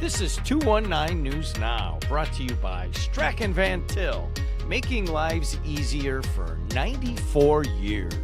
This is 219 News Now, brought to you by Strachan Van Til, making lives easier for 94 years.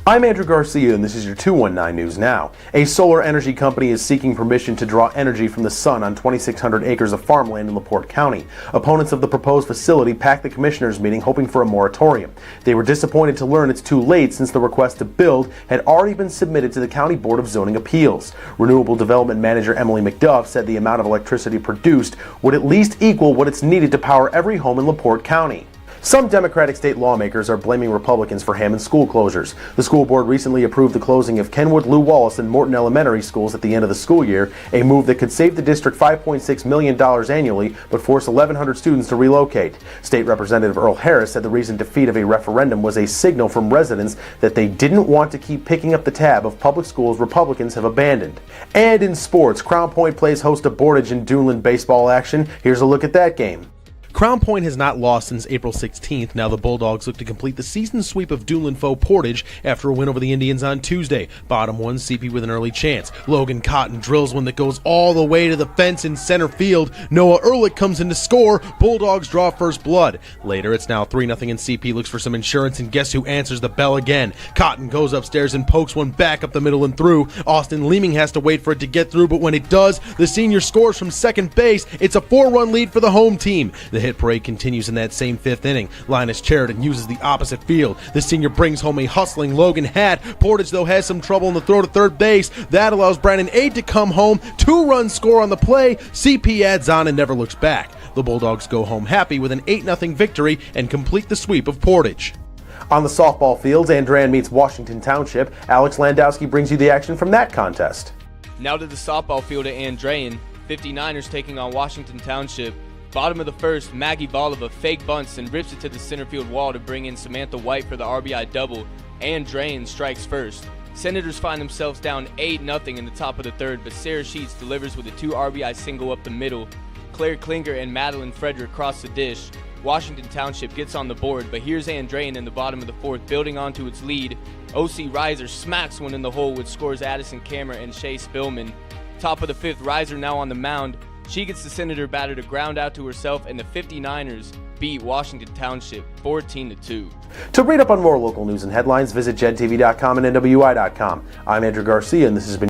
I'm Andrew Garcia, and this is your 219 News Now. A solar energy company is seeking permission to draw energy from the sun on 2,600 acres of farmland in LaPorte County. Opponents of the proposed facility packed the commissioners' meeting hoping for a moratorium. They were disappointed to learn it's too late since the request to build had already been submitted to the County Board of Zoning Appeals. Renewable Development Manager Emily McDuff said the amount of electricity produced would at least equal what it's needed to power every home in LaPorte County. Some Democratic state lawmakers are blaming Republicans for Hammond school closures. The school board recently approved the closing of Kenwood, Lew Wallace, and Morton elementary schools at the end of the school year, a move that could save the district $5.6 million annually but force 1,100 students to relocate. State Representative Earl Harris said the recent defeat of a referendum was a signal from residents that they didn't want to keep picking up the tab of public schools Republicans have abandoned. And in sports, Crown Point plays host to Portage in Duneland baseball action. Here's a look at that game. Crown Point has not lost since April 16th. Now the Bulldogs look to complete the season sweep of Duneland foe Portage after a win over the Indians on Tuesday. Bottom one, CP with an early chance. Logan Cotton drills one that goes all the way to the fence in center field. Noah Ehrlich comes in to score. Bulldogs draw first blood. Later, it's now 3-0 and CP looks for some insurance, and guess who answers the bell again? Cotton goes upstairs and pokes one back up the middle and through. Austin Leeming has to wait for it to get through, but when it does, the senior scores from second base. It's a 4-run lead for the home team. The hit parade continues in that same fifth inning. Linus Sheridan uses the opposite field. The senior brings home a hustling Logan Hatt. Portage, though, has some trouble in the throw to third base. That allows Brandon Aid to come home. 2-run score on the play. CP adds on and never looks back. The Bulldogs go home happy with an 8-0 victory and complete the sweep of Portage. On the softball fields, Andrean meets Washington Township. Alex Landowski brings you the action from that contest. Now to the softball field at Andrean. 59ers taking on Washington Township. Bottom of the first, Maggie Boliva fake bunts and rips it to the center field wall to bring in Samantha White for the RBI double. Andrean strikes first. Senators find themselves down 8-0 in the top of the third, but Sarah Sheets delivers with a 2 RBI single up the middle. Claire Klinger and Madeline Frederick cross the dish. Washington Township gets on the board, but here's Andrean in the bottom of the fourth, building onto its lead. O.C. Reiser smacks one in the hole, which scores Addison Kammer and Shay Spillman. Top of the fifth, Reiser now on the mound. She gets the Senator batter to ground out to herself, and the 59ers beat Washington Township 14-2. To read up on more local news and headlines, visit JEDtv.com and NWI.com. I'm Andrew Garcia, and this has been